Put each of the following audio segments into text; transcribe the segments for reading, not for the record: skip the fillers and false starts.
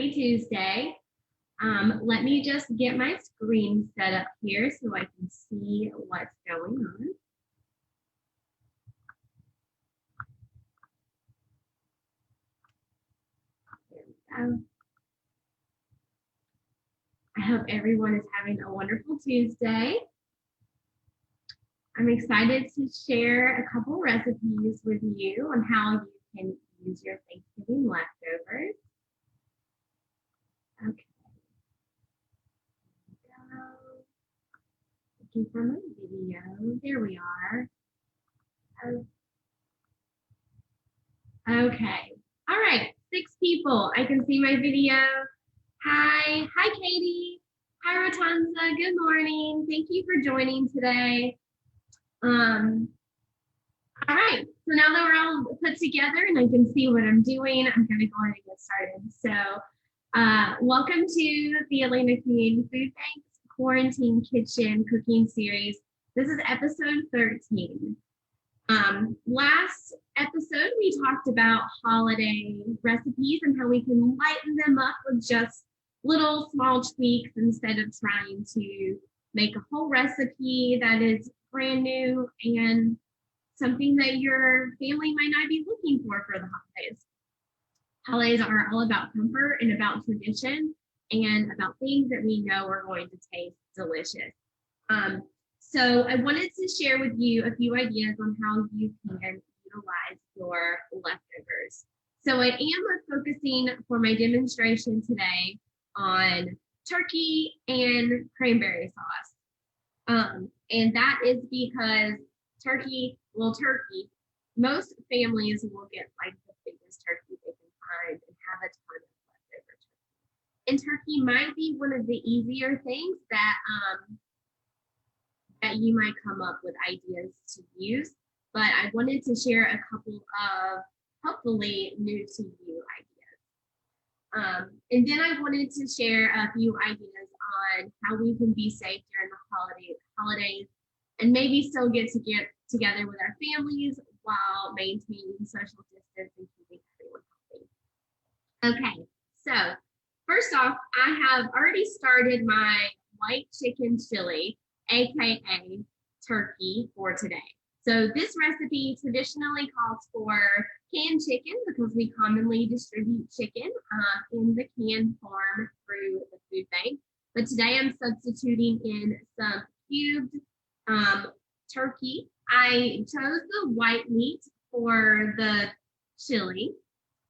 Happy Tuesday. Let me just get my screen set up here so I can see what's going on. There we go. I hope everyone is having a wonderful Tuesday. I'm excited to share a couple recipes with you on how you can use your Thanksgiving leftovers. Okay. Looking for my video. There we are. Okay. All right. 6 people. I can see my video. Hi. Hi, Katie. Hi, Rotanza. Good morning. Thank you for joining today. All right. So now that we're all put together and I can see what I'm doing, I'm going to go ahead and get started. So welcome to the Atlanta Community Food Bank's Quarantine Kitchen Cooking Series. This is episode 13. Last episode, we talked about holiday recipes and how we can lighten them up with just little small tweaks instead of trying to make a whole recipe that is brand new and something that your family might not be looking for the holidays. Holidays are all about comfort and about tradition and about things that we know are going to taste delicious. So I wanted to share with you a few ideas on how you can utilize your leftovers. So I am focusing for my demonstration today on turkey and cranberry sauce. And that is because turkey, most families will get like the biggest turkey they can find and have a ton of leftover turkey. And turkey might be one of the easier things that you might come up with ideas to use, but I wanted to share a couple of hopefully new to you ideas. And then I wanted to share a few ideas on how we can be safe during the holidays and maybe still get together with our families while maintaining social distance and keeping everyone healthy. Okay, so first off, I have already started my white chicken chili, aka turkey, for today. So this recipe traditionally calls for canned chicken because we commonly distribute chicken in the canned form through the food bank. But today I'm substituting in some cubed turkey. I chose the white meat for the chili.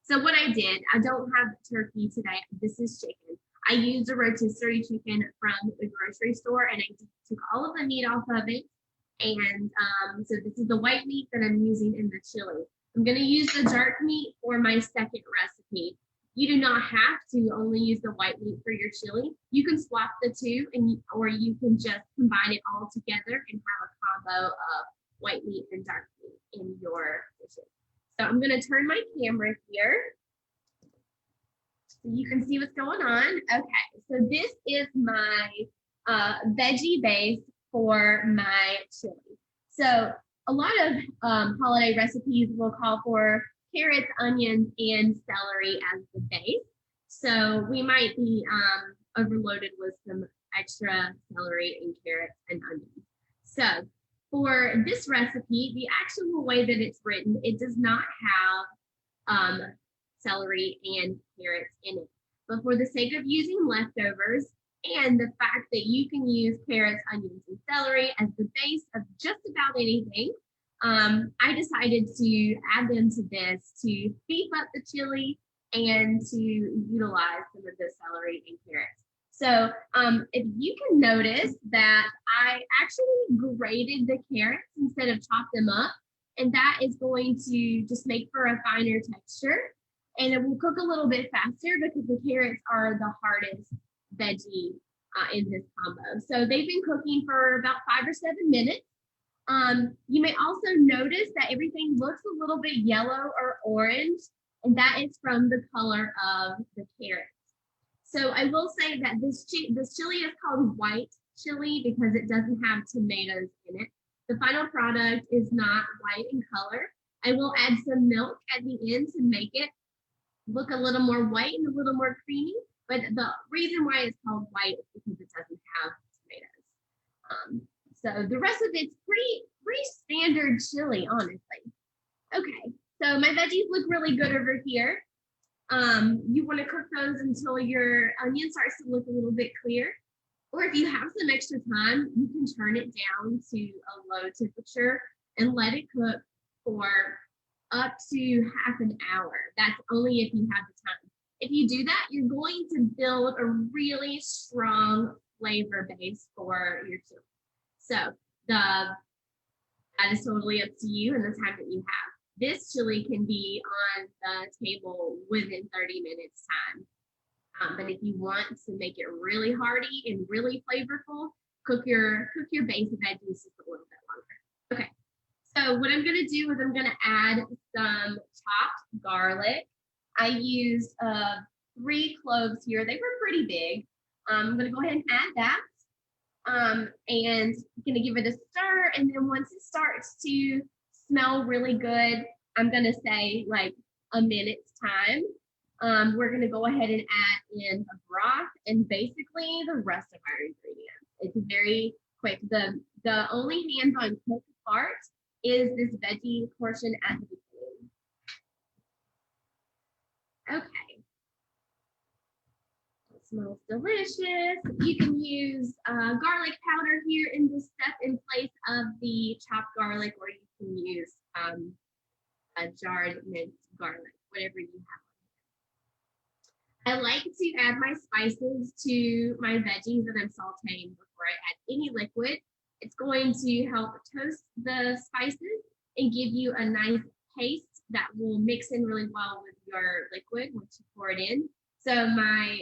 So what I did, I don't have turkey today. This is chicken. I used a rotisserie chicken from the grocery store and I took all of the meat off of it. And so this is the white meat that I'm using in the chili. I'm going to use the dark meat for my second recipe. You do not have to only use the white meat for your chili. You can swap the two, or you can just combine it all together and have a combo of white meat and dark meat in your dishes. So I'm going to turn my camera here so you can see what's going on. Okay, so this is my veggie base for my chili. So a lot of holiday recipes will call for carrots, onions, and celery as the base. So we might be overloaded with some extra celery and carrots and onions. So for this recipe, the actual way that it's written, it does not have celery and carrots in it. But for the sake of using leftovers and the fact that you can use carrots, onions, and celery as the base of just about anything, I decided to add them to this to beef up the chili and to utilize some of the celery and carrots. So if you can notice that I actually grated the carrots instead of chopped them up, and that is going to just make for a finer texture. And it will cook a little bit faster because the carrots are the hardest veggie in this combo. So they've been cooking for about 5 or 7 minutes. You may also notice that everything looks a little bit yellow or orange, and that is from the color of the carrots. So I will say that this chili is called white chili because it doesn't have tomatoes in it. The final product is not white in color. I will add some milk at the end to make it look a little more white and a little more creamy. But the reason why it's called white is because it doesn't have tomatoes. So the rest of it's pretty standard chili, honestly. Okay, so my veggies look really good over here. You want to cook those until your onion starts to look a little bit clear. Or if you have some extra time, you can turn it down to a low temperature and let it cook for up to half an hour. That's only if you have the time. If you do that, you're going to build a really strong flavor base for your chili. So that is totally up to you and the time that you have. This chili can be on the table within 30 minutes time. But if you want to make it really hearty and really flavorful, cook your base veggies just a little bit longer. Okay, so what I'm gonna do is I'm gonna add some chopped garlic. I used 3 cloves here. They were pretty big. I'm gonna go ahead and add that. And gonna give it a stir, and then once it starts to smell really good, I'm gonna say like a minute's time. We're gonna go ahead and add in a broth and basically the rest of our ingredients. It's very quick. The only hands-on cooked part is this veggie portion at the beginning. Okay. It smells delicious. You can use garlic powder here in this step in place of the chopped garlic, or you can use a jarred minced garlic, whatever you have. I like to add my spices to my veggies that I'm sauteing before I add any liquid. It's going to help toast the spices and give you a nice paste that will mix in really well with your liquid once you pour it in. So my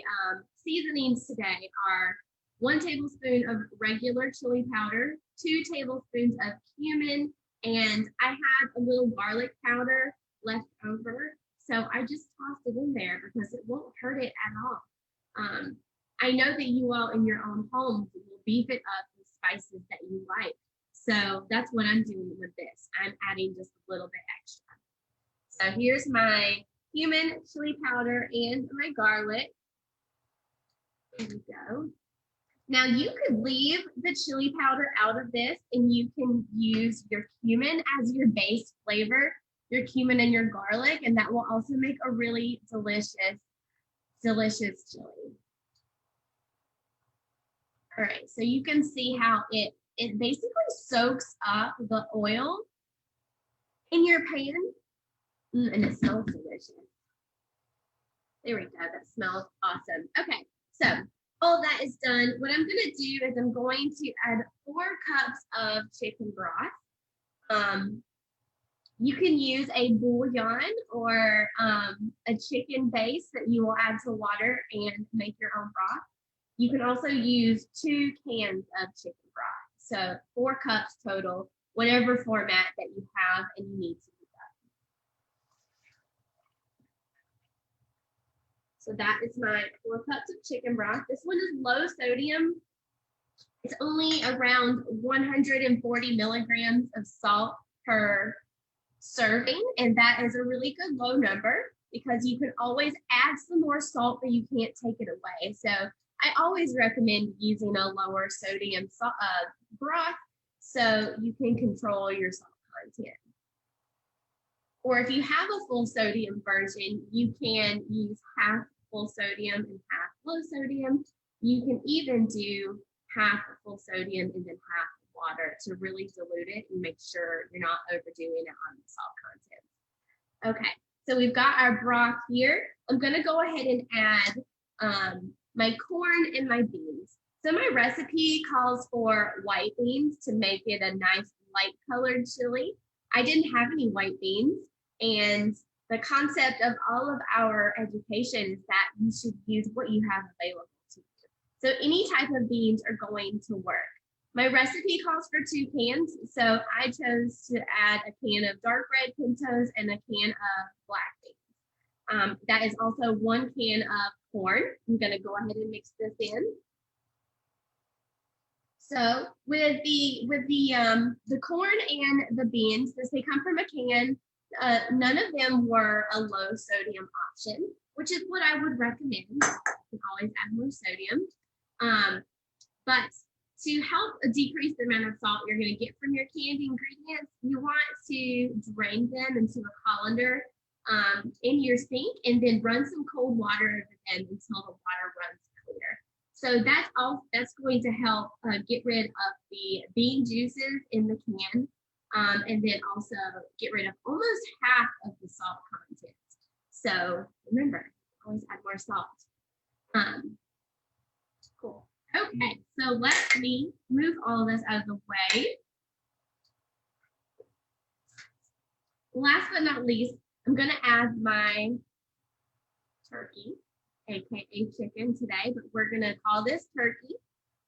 seasonings today are 1 tablespoon of regular chili powder, 2 tablespoons of cumin, and I had a little garlic powder left over. So I just tossed it in there because it won't hurt it at all. I know that you all in your own homes will beef it up with spices that you like. So that's what I'm doing with this. I'm adding just a little bit extra. So here's my cumin, chili powder, and my garlic. There we go. Now you could leave the chili powder out of this and you can use your cumin as your base flavor, your cumin and your garlic, and that will also make a really delicious chili. All right, so you can see how it basically soaks up the oil in your pan, and it smells delicious. There we go, that smells awesome. Okay, so all that is done. What I'm gonna do is I'm going to add 4 cups of chicken broth. You can use a bouillon or a chicken base that you will add to water and make your own broth. You can also use 2 cans of chicken broth. So 4 cups total, whatever format that you have and you need to do that. So that is my 4 cups of chicken broth. This one is low sodium. It's only around 140 milligrams of salt per serving, and that is a really good low number because you can always add some more salt, but you can't take it away. So I always recommend using a lower sodium broth so you can control your salt content. Or if you have a full sodium version, you can use half full sodium and half low sodium. You can even do half full sodium and then half water to really dilute it and make sure you're not overdoing it on the salt content. Okay, so we've got our broth here. I'm gonna go ahead and add my corn and my beans. So my recipe calls for white beans to make it a nice light colored chili. I didn't have any white beans, and the concept of all of our education is that you should use what you have available to you. So any type of beans are going to work. My recipe calls for 2 cans, so I chose to add a can of dark red pintos and a can of black beans. That is also 1 can of corn. I'm gonna go ahead and mix this in. So with the corn and the beans, since they come from a can, None of them were a low sodium option, which is what I would recommend. You can always add more sodium. But to help decrease the amount of salt you're going to get from your candy ingredients, you want to drain them into a colander in your sink and then run some cold water over them until the water runs clear. So that's going to help get rid of the bean juices in the can, and then also get rid of almost half of the salt content. So remember, always add more salt. Cool. Okay, so let me move all of this out of the way. Last but not least, I'm going to add my turkey, aka chicken today, but we're going to call this turkey.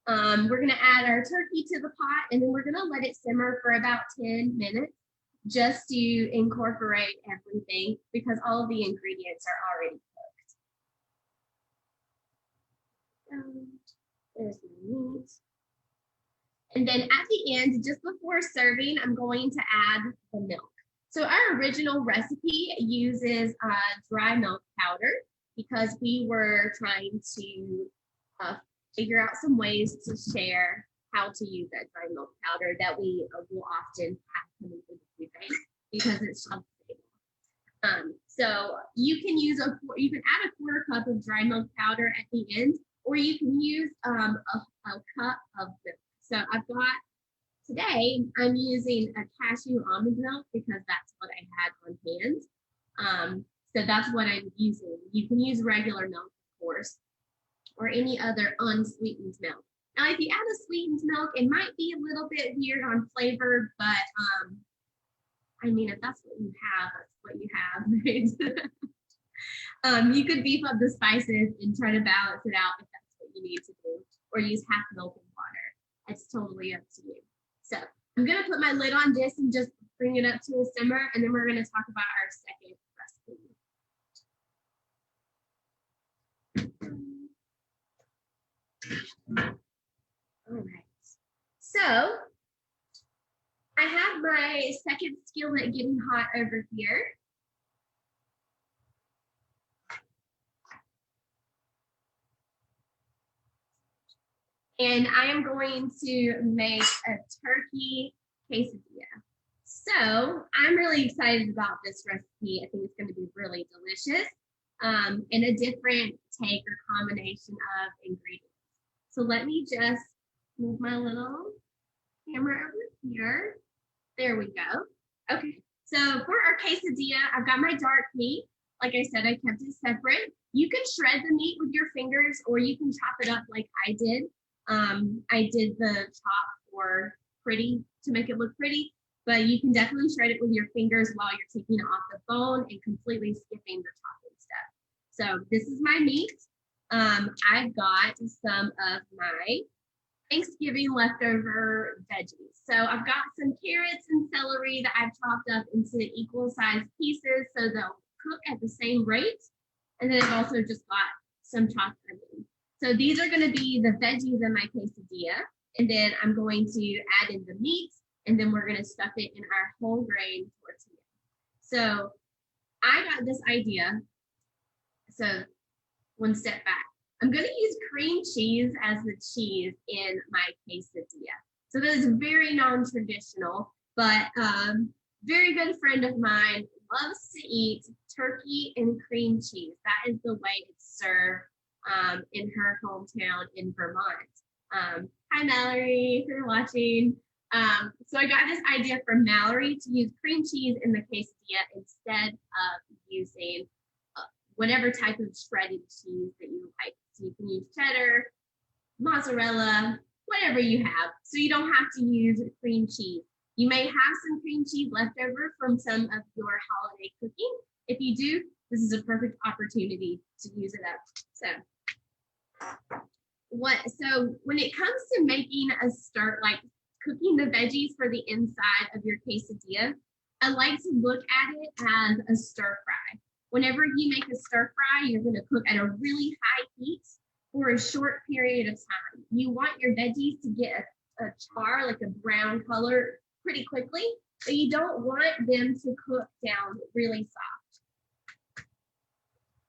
We're going to add our turkey to the pot, and then we're going to let it simmer for about 10 minutes just to incorporate everything because all of the ingredients are already cooked. There's my meat. And then at the end, just before serving, I'm going to add the milk. So our original recipe uses dry milk powder because we were trying to figure out some ways to share how to use that dry milk powder that we will often have coming into the food because it's shelf stable. So you can add a quarter cup of dry milk powder at the end, or you can use a cup of milk. So I've got, today, I'm using a cashew almond milk because that's what I had on hand. So that's what I'm using. You can use regular milk, of course, or any other unsweetened milk. Now, if you add a sweetened milk, it might be a little bit weird on flavor, but I mean, if that's what you have, that's what you have, right? You could beef up the spices and try to balance it out if that's what you need to do, or use half milk and water. It's totally up to you. So I'm gonna put my lid on this and just bring it up to a simmer, and then we're gonna talk about our second recipe. All right, so I have my second skillet getting hot over here. And I am going to make a turkey quesadilla. So I'm really excited about this recipe. I think it's going to be really delicious and a different take or combination of ingredients. So let me just move my little camera over here. There we go. Okay, so for our quesadilla, I've got my dark meat. Like I said, I kept it separate. You can shred the meat with your fingers, or you can chop it up like I did. I did the chop for pretty to make it look pretty, but you can definitely shred it with your fingers while you're taking it off the bone and completely skipping the chopping step. So this is my meat. I've got some of my Thanksgiving leftover veggies. So I've got some carrots and celery that I've chopped up into equal sized pieces so they'll cook at the same rate. And then I've also just got some chopped onions. So these are going to be the veggies in my quesadilla. And then I'm going to add in the meat, and then we're going to stuff it in our whole grain tortilla. So I got this idea. So one step back. I'm going to use cream cheese as the cheese in my quesadilla. So that is very non-traditional, but very good friend of mine loves to eat turkey and cream cheese. That is the way it's served in her hometown in Vermont. Hi, Mallory, if you're watching. So I got this idea from Mallory to use cream cheese in the quesadilla instead of using whatever type of shredded cheese that you like. So you can use cheddar, mozzarella, whatever you have. So you don't have to use cream cheese. You may have some cream cheese left over from some of your holiday cooking. If you do, this is a perfect opportunity to use it up. So when it comes to making like cooking the veggies for the inside of your quesadilla, I like to look at it as a stir fry. Whenever you make a stir fry, you're going to cook at a really high heat for a short period of time. You want your veggies to get a char, like a brown color, pretty quickly, but you don't want them to cook down really soft.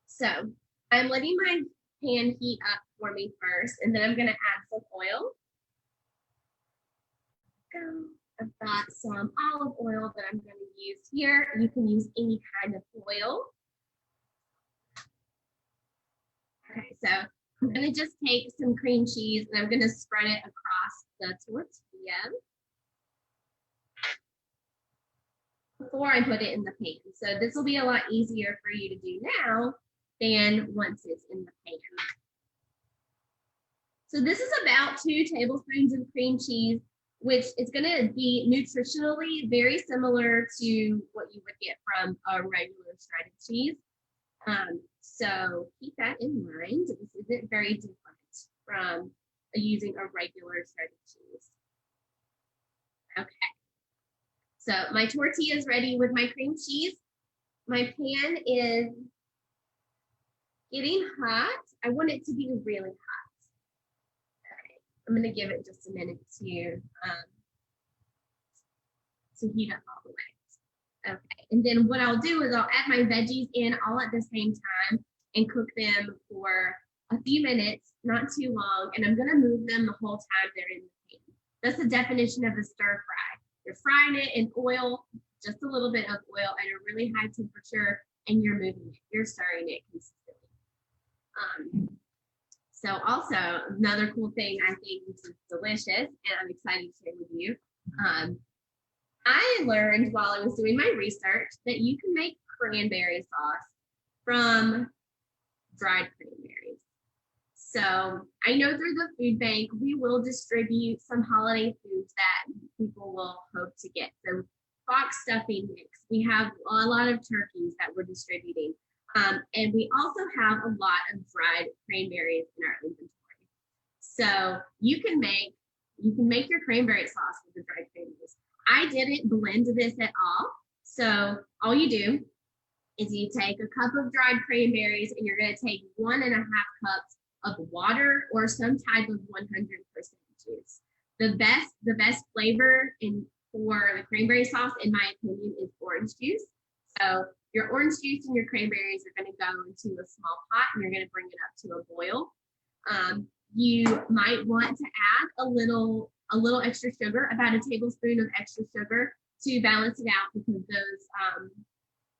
So I'm letting my pan heat up for me first, and then I'm gonna add some oil. I've got some olive oil that I'm going to use here. You can use any kind of oil. Okay, so I'm going to just take some cream cheese and I'm going to spread it across the tortilla before I put it in the pan. So this will be a lot easier for you to do now than once it's in the pan. So this is about 2 tablespoons of cream cheese, which is going to be nutritionally very similar to what you would get from a regular shredded cheese. So keep that in mind. This isn't very different from using a regular shredded cheese. Okay. So my tortilla is ready with my cream cheese. My pan is getting hot. I want it to be really hot. I'm going to give it just a minute to heat up all the way. Okay, and then what I'll do is I'll add my veggies in all at the same time and cook them for a few minutes, not too long, and I'm going to move them the whole time they're in the pan. That's the definition of a stir fry. You're frying it in oil, just a little bit of oil at a really high temperature, and you're moving it. You're stirring it consistently. So also another cool thing I think which is delicious and I'm excited to share with you. I learned while I was doing my research that you can make cranberry sauce from dried cranberries. So I know through the food bank, we will distribute some holiday foods that people will hope to get. So box stuffing mix. We have a lot of turkeys that we're distributing. And we also have a lot of dried cranberries in our inventory. So you can make your cranberry sauce with the dried cranberries. I didn't blend this at all. So all you do is you take a cup of dried cranberries and you're going to take 1.5 cups of water or some type of 100% juice. The best flavor for the cranberry sauce, in my opinion, is orange juice. So your orange juice and your cranberries are going to go into a small pot and you're going to bring it up to a boil. You might want to add a little extra sugar, about a tablespoon of extra sugar to balance it out because those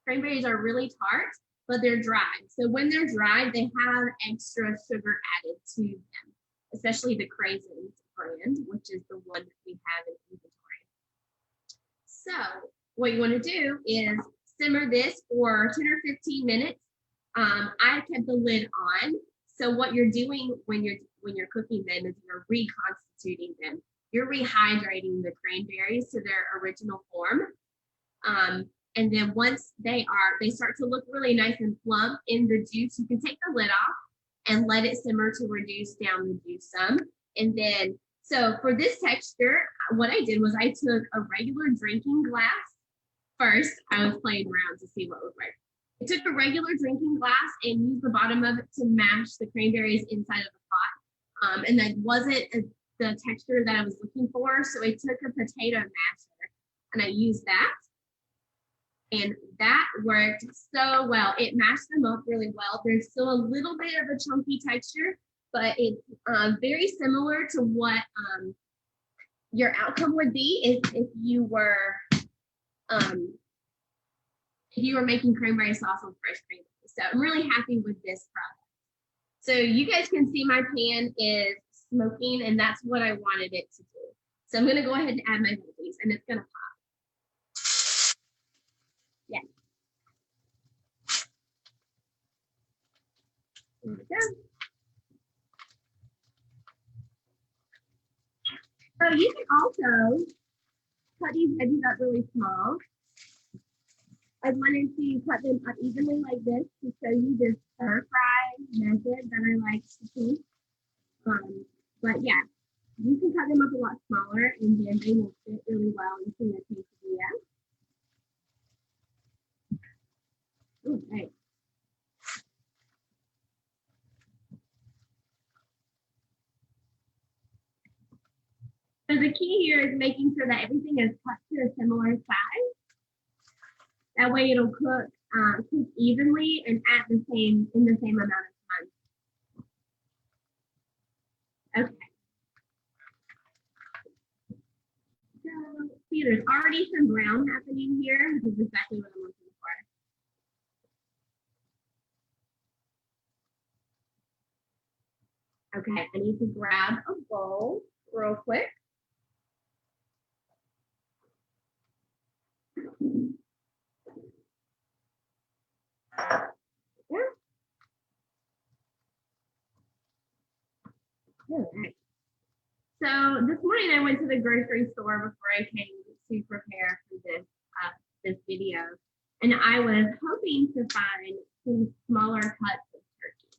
cranberries are really tart, but they're dried. So when they're dried, they have extra sugar added to them, especially the Craisins brand, which is the one that we have in inventory. So what you want to do is simmer this for 10 or 15 minutes. I kept the lid on. So what you're doing when you're cooking them is you're reconstituting them. You're rehydrating the cranberries to their original form. And then once they start to look really nice and plump in the juice, you can take the lid off and let it simmer to reduce down the juice some. And then, so for this texture, what I did was I took a regular drinking glass. First, I was playing around to see what would work. I took a regular drinking glass and used the bottom of it to mash the cranberries inside of the pot. And that wasn't the texture that I was looking for. So I took a potato masher and I used that. And that worked so well. It mashed them up really well. There's still a little bit of a chunky texture, but it's very similar to what your outcome would be if you were making cranberry sauce with fresh cranberries. So I'm really happy with this product. So you guys can see my pan is smoking, and that's what I wanted it to do. So I'm going to go ahead and add my veggies, and it's going to pop. Yeah. There we go. So you can also cut these veggies up really small. I wanted to cut them up evenly like this to show you this stir fry method that I like to keep. But yeah, you can cut them up a lot smaller and then they will fit really well into your quesadilla. Okay. So the key here is making sure that everything is cut to a similar size. That way it'll cook evenly and in the same amount of time. Okay. So see, there's already some brown happening here, which is exactly what I'm looking for. Okay, I need to grab a bowl real quick. All right. So this morning I went to the grocery store before I came to prepare for this video, and I was hoping to find some smaller cuts of turkey,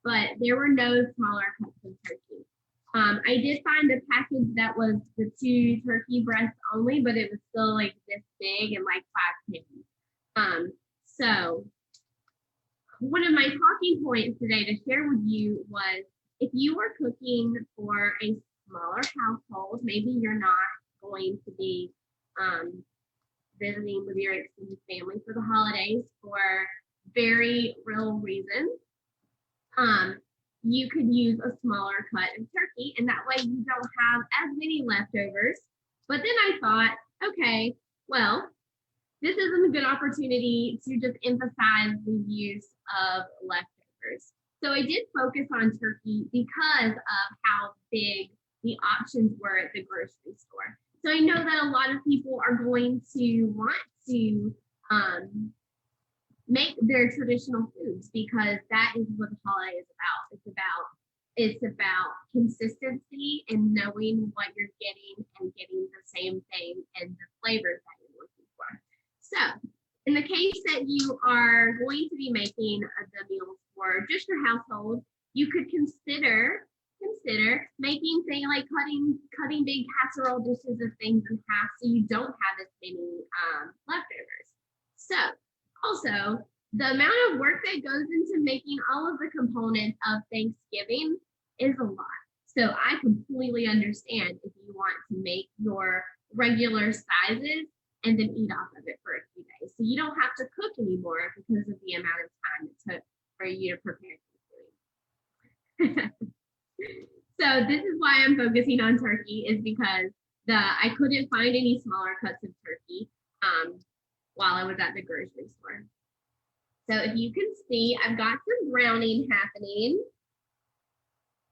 but there were no smaller cuts of turkey. I did find a package that was the 2 turkey breasts only, but it was still like this big and like 5 pounds. So one of my talking points today to share with you was, if you are cooking for a smaller household, maybe you're not going to be visiting with your extended family for the holidays for very real reasons, you could use a smaller cut of turkey, and that way you don't have as many leftovers. But then I thought, okay, well, this isn't a good opportunity to just emphasize the use of leftovers. So I did focus on turkey because of how big the options were at the grocery store. So I know that a lot of people are going to want to make their traditional foods, because that is what the holiday is about. It's about consistency and knowing what you're getting and getting the same thing and the flavors that you're looking for. So in the case that you are going to be making the meals for just your household, you could consider making, say, like cutting big casserole dishes of things in half, so you don't have as many leftovers. So also, the amount of work that goes into making all of the components of Thanksgiving is a lot. So I completely understand if you want to make your regular sizes and then eat off of it for a few days. So you don't have to cook anymore because of the amount of time it took for you to prepare Thanksgiving. So this is why I'm focusing on turkey, is because I couldn't find any smaller cuts of turkey while I was at the grocery store. So if you can see, I've got some browning happening,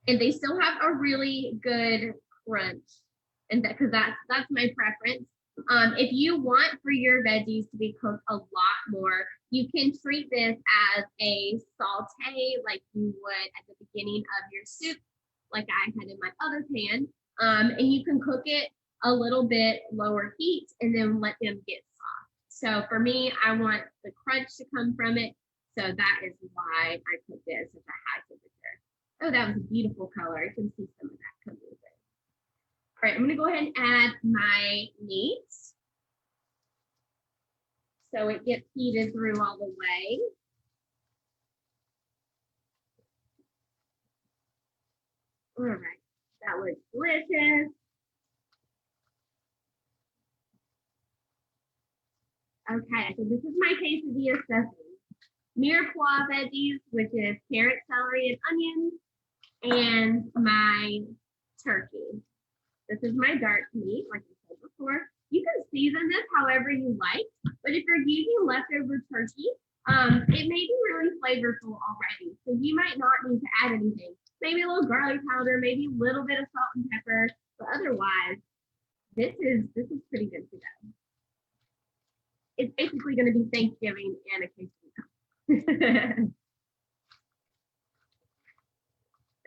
and they still have a really good crunch, and because that's my preference. If you want for your veggies to be cooked a lot more, you can treat this as a saute like you would at the beginning of your soup, like I had in my other pan, and you can cook it a little bit lower heat and then let them get soft. So for me, I want the crunch to come from it, so that is why I cook it at such a high temperature. Oh, that was a beautiful color. You can see some of that coming through. All right, I'm going to go ahead and add my meat so it gets heated through all the way. All right, that looks delicious. Okay, so this is my quesadilla stuffing. Mirepoix veggies, which is carrot, celery, and onions, and my turkey. This is my dark meat, like I said before. You can season this however you like, but if you're using leftover turkey, it may be really flavorful already, so you might not need to add anything. Maybe a little garlic powder, maybe a little bit of salt and pepper, but otherwise, this is pretty good to go. It's basically going to be Thanksgiving and a quesadilla.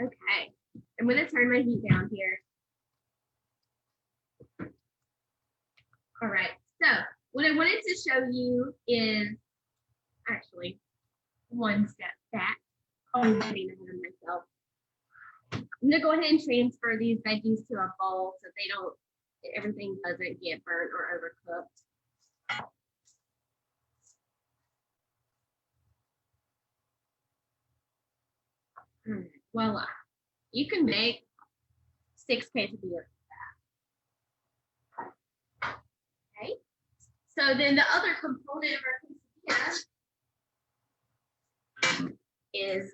Okay, I'm going to turn my heat down here. All right, so what I wanted to show you is actually one step back. I'm getting ahead of myself. I'm gonna go ahead and transfer these veggies to a bowl so everything doesn't get burnt or overcooked. Voila, you can make 6 quesadillas with that. So then the other component of our quesadilla is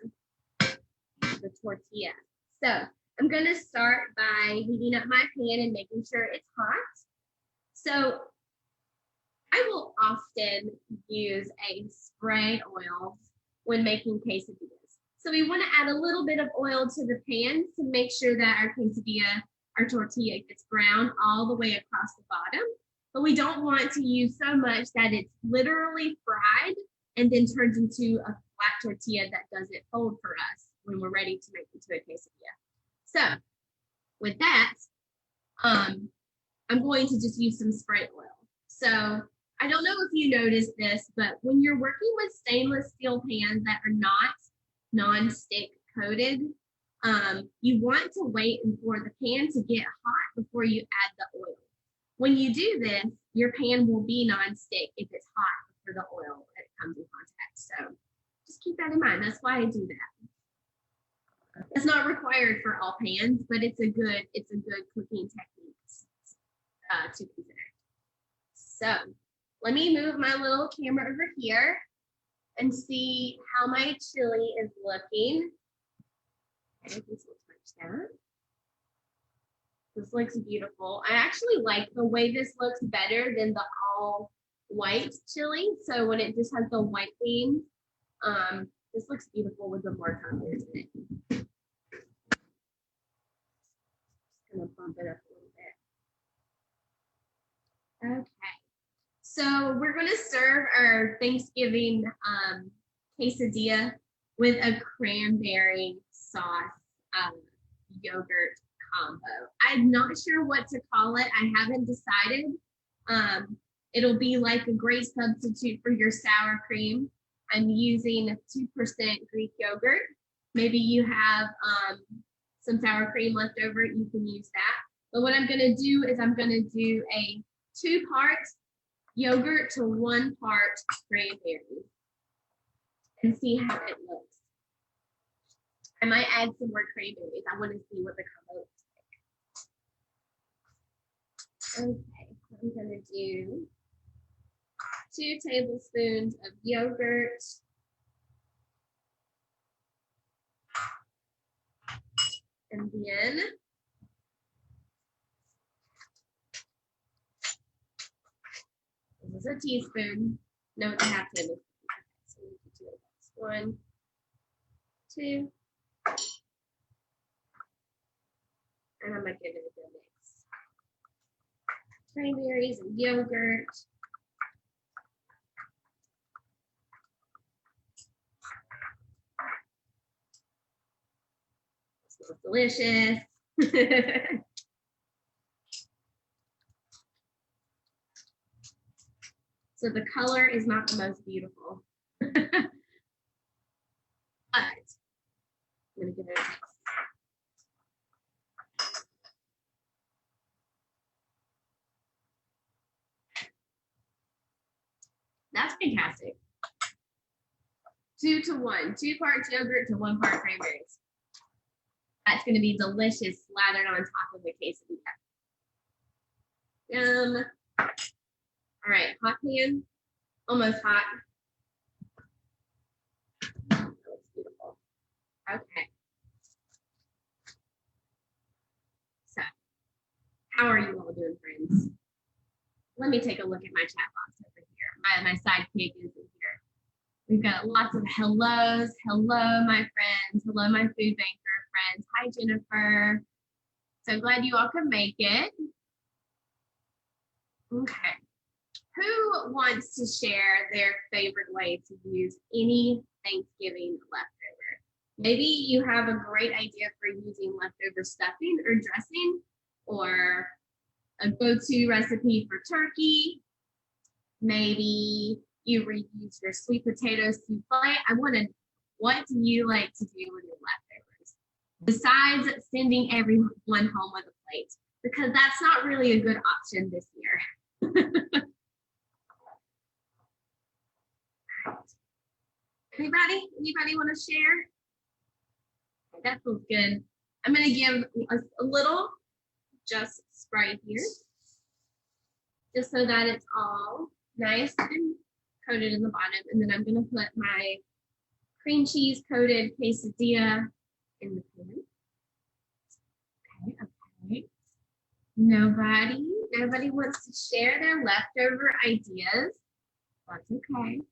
the tortilla. So I'm going to start by heating up my pan and making sure it's hot. So I will often use a spray oil when making quesadillas. So we want to add a little bit of oil to the pan to make sure that our quesadilla, our tortilla gets brown all the way across the bottom. But we don't want to use so much that it's literally fried and then turns into a flat tortilla that doesn't fold for us when we're ready to make it to a quesadilla. So with that, I'm going to just use some spray oil. So I don't know if you noticed this, but when you're working with stainless steel pans that are not non-stick coated, you want to wait for the pan to get hot before you add the oil. When you do this, your pan will be non-stick if it's hot for the oil that it comes in contact. So just keep that in mind. That's why I do that. It's not required for all pans, but it's a good cooking technique to consider. So let me move my little camera over here and see how my chili is looking. Okay, this looks like that. This looks beautiful. I actually like the way this looks better than the all white chili. So when it just has the white beans, this looks beautiful with the more colors in it. Just gonna bump it up a little bit. Okay. So we're going to serve our Thanksgiving quesadilla with a cranberry sauce yogurt combo. I'm not sure what to call it. I haven't decided. It'll be like a great substitute for your sour cream. I'm using 2% Greek yogurt. Maybe you have some sour cream left over. You can use that. But what I'm going to do is I'm going to do a 2-part yogurt to 1 part cranberry and see how it looks. I might add some more cranberries. I want to see what the combo looks like. Okay, I'm going to do 2 tablespoons of yogurt. And then this is a teaspoon. No, it's a half tablespoon. Okay, so we can do this. 1, 2. And I'm going to give it a good mix. Cranberries and yogurt. It smells delicious. So the color is not the most beautiful. But I'm going to give it a mix. That's fantastic. 2 to 1, 2 parts yogurt to 1 part cranberries. That's going to be delicious slathered on top of the quesadilla. Yum. All right, hot pan, almost hot. That looks beautiful. Okay. So, how are you all doing, friends? Let me take a look at my chat box over here. My sidekick is in here. We've got lots of hellos. Hello, my friends. Hello, my food banker friends. Hi, Jennifer. So glad you all could make it. Okay. Who wants to share their favorite way to use any Thanksgiving leftover? Maybe you have a great idea for using leftover stuffing or dressing, or a go-to recipe for turkey. Maybe you reuse your sweet potato souffle. I want to know, what do you like to do with your leftovers? Besides sending everyone home with a plate, because that's not really a good option this year. Anybody want to share? That feels good. I'm going to give a little just spray here, just so that it's all nice and coated in the bottom. And then I'm gonna put my cream cheese coated quesadilla in the pan. Okay. Nobody wants to share their leftover ideas. That's okay.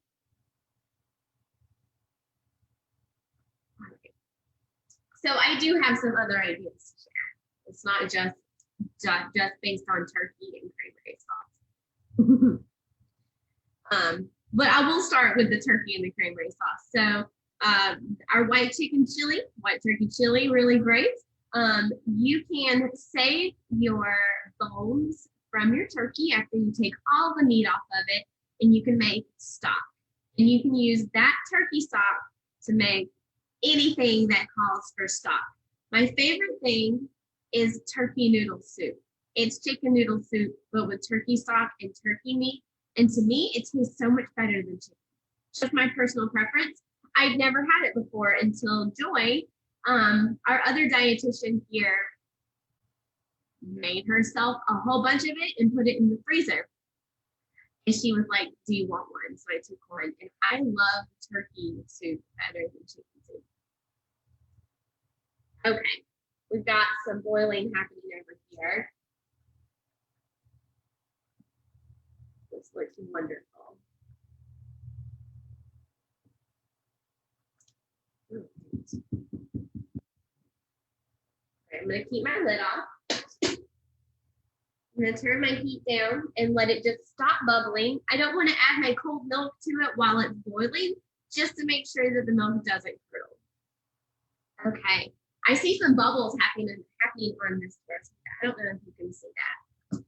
So I do have some other ideas to share. It's not just based on turkey and cranberry sauce. But I will start with the turkey and the cranberry sauce. So our white turkey chili, really great. You can save your bones from your turkey after you take all the meat off of it, and you can make stock. And you can use that turkey stock to make anything that calls for stock. My favorite thing is turkey noodle soup. It's chicken noodle soup, but with turkey stock and turkey meat. And to me, it tastes so much better than chicken. Just my personal preference. I'd never had it before until Joy, our other dietitian here, made herself a whole bunch of it and put it in the freezer. And she was like, do you want one? So I took one. And I love turkey soup better than chicken soup. Okay, we've got some boiling happening over here. This looks wonderful. Okay, I'm gonna keep my lid off. I'm gonna turn my heat down and let it just stop bubbling. I don't want to add my cold milk to it while it's boiling, just to make sure that the milk doesn't curdle. Okay, I see some bubbles happening on this recipe. I don't know if you can see that.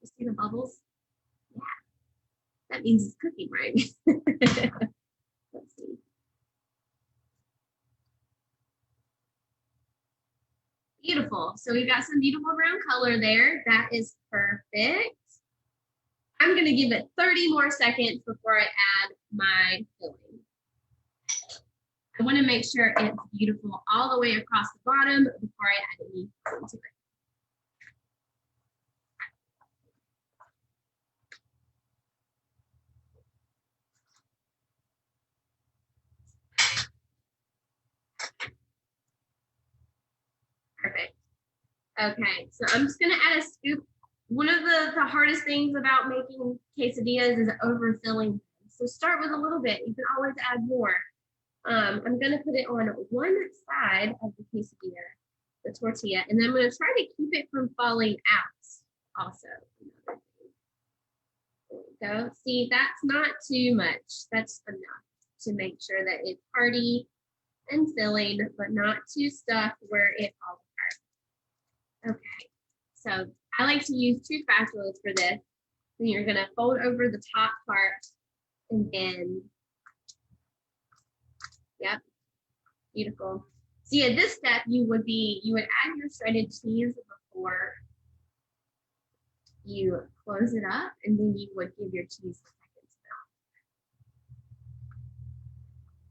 You see the bubbles? Yeah, that means it's cooking right. Let's see. Beautiful. So we've got some beautiful brown color there. That is perfect. I'm going to give it 30 more seconds before I add my filling. I want to make sure it's beautiful all the way across the bottom before I add any filling to it. Perfect. Okay, so I'm just gonna add a scoop. One of the hardest things about making quesadillas is overfilling. So start with a little bit. You can always add more. I'm gonna put it on one side of the quesadilla, the tortilla, and then I'm gonna try to keep it from falling out also. There we go. See, that's not too much. That's enough to make sure that it's hearty and filling, but not too stuffed where it falls apart. Okay, so I like to use 2 spatulas for this. Then you're gonna fold over the top part and then, yep, beautiful. See, at this step, you would add your shredded cheese before you close it up, and then you would give your cheese a second smell.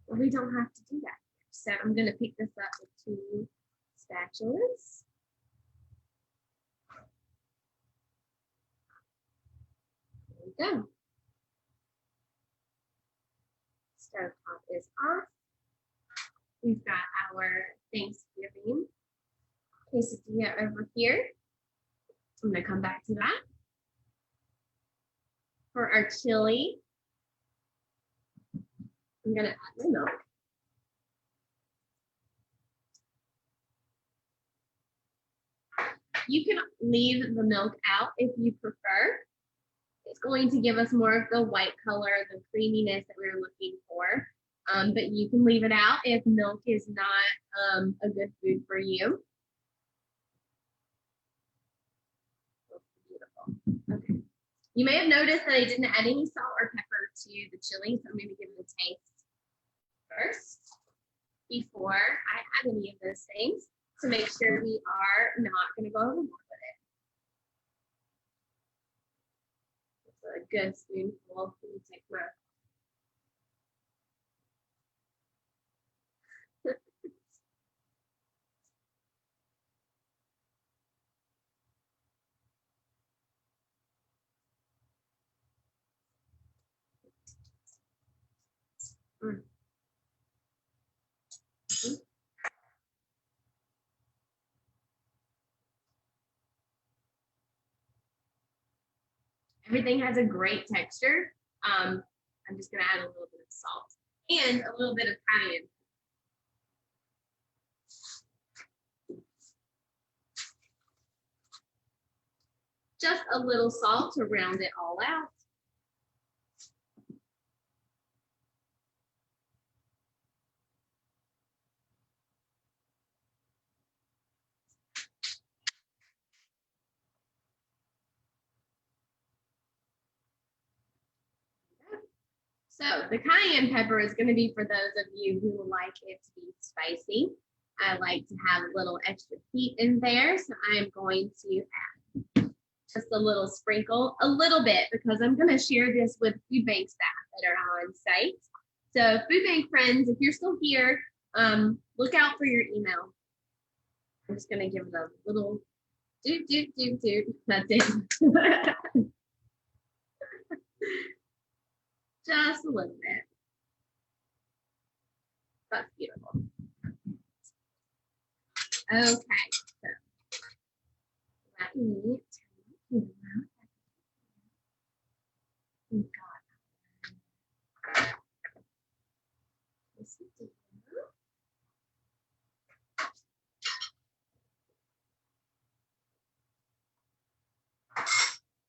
But we don't have to do that here. So I'm gonna pick this up with 2 spatulas. There we go. Stove top is off. We've got our Thanksgiving quesadilla over here. I'm gonna come back to that. For our chili, I'm gonna add my milk. You can leave the milk out if you prefer. It's going to give us more of the white color, the creaminess that we were looking for. But you can leave it out if milk is not a good food for you. Beautiful. Okay. You may have noticed that I didn't add any salt or pepper to the chili, so I'm going to give it a taste first before I add any of those things to make sure we are not going to go overboard with it. It's a good spoonful. Let me take my Everything has a great texture. I'm just gonna add a little bit of salt and a little bit of cayenne. Just a little salt to round it all out. So the cayenne pepper is going to be for those of you who like it to be spicy. I like to have a little extra heat in there, so I am going to add just a little sprinkle, a little bit, because I'm going to share this with food bank staff that are on site. So food bank friends, if you're still here, look out for your email. I'm just going to give it a little doot, doot, doot, doot. That's it. Just a little bit. That's beautiful. Okay, so let me turn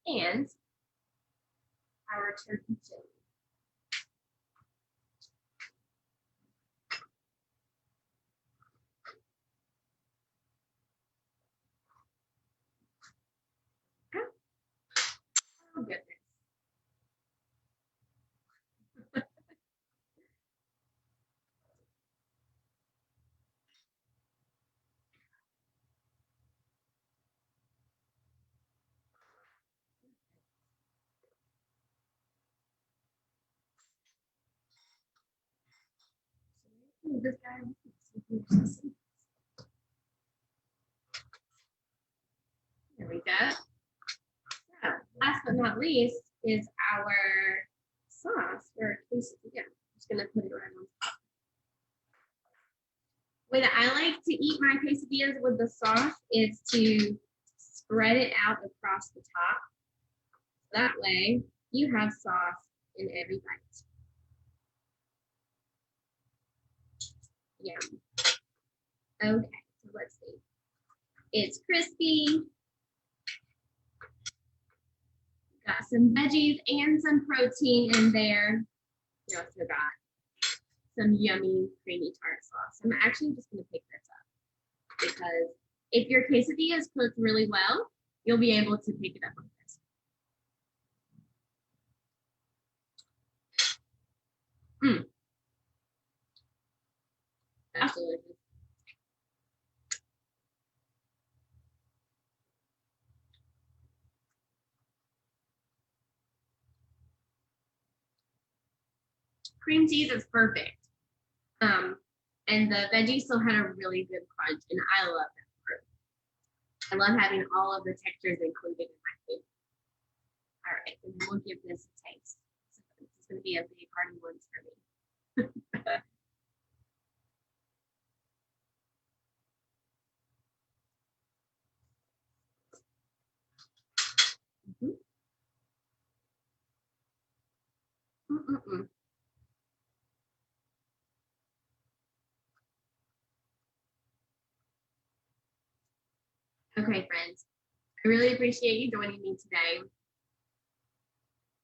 and our turkey chili. Oh goodness. This guy. There we go. So, last but not least is our sauce for quesadilla. I'm just gonna put it right on top. The way that I like to eat my quesadillas with the sauce is to spread it out across the top. That way, you have sauce in every bite. Yum. Okay, so let's see. It's crispy. Got some veggies and some protein in there. You also got some yummy creamy tart sauce. I'm actually just going to pick this up because if your quesadilla is cooked really well, you'll be able to pick it up like this. That's delicious. Cream cheese is perfect. And the veggies still had a really good crunch, and I love that part. I love having all of the textures included in my food. All right, and we'll give this a taste. So this is going to be a big hearty one for me. Okay, friends, I really appreciate you joining me today.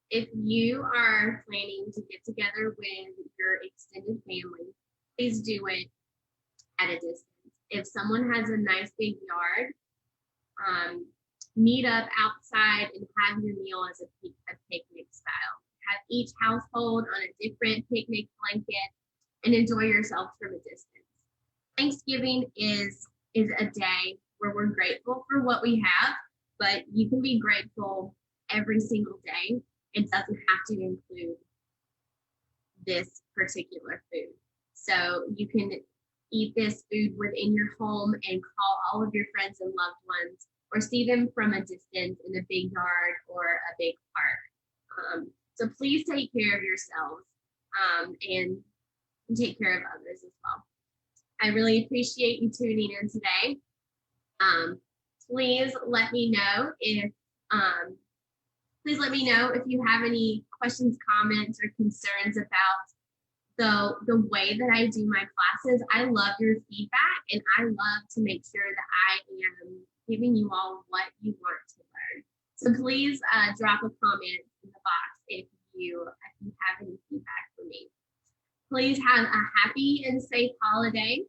If you are planning to get together with your extended family, please do it at a distance. If someone has a nice big yard, meet up outside and have your meal as a picnic style. Have each household on a different picnic blanket and enjoy yourselves from a distance. Thanksgiving is a day where we're grateful for what we have, but you can be grateful every single day. It doesn't have to include this particular food. So you can eat this food within your home and call all of your friends and loved ones, or see them from a distance in a big yard or a big park. So please take care of yourselves and take care of others as well. I really appreciate you tuning in today. Please let me know if Please let me know if you have any questions, comments, or concerns about the way that I do my classes. I love your feedback, and I love to make sure that I am giving you all what you want to learn. So please drop a comment in the box if you have any feedback for me. Please have a happy and safe holiday.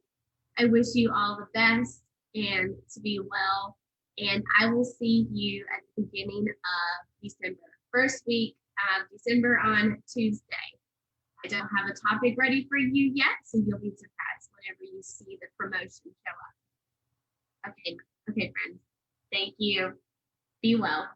I wish you all the best and to be well. And I will see you at the beginning of December, first week of December on Tuesday. I don't have a topic ready for you yet, so you'll be surprised whenever you see the promotion show up. Okay, friends. Thank you. Be well.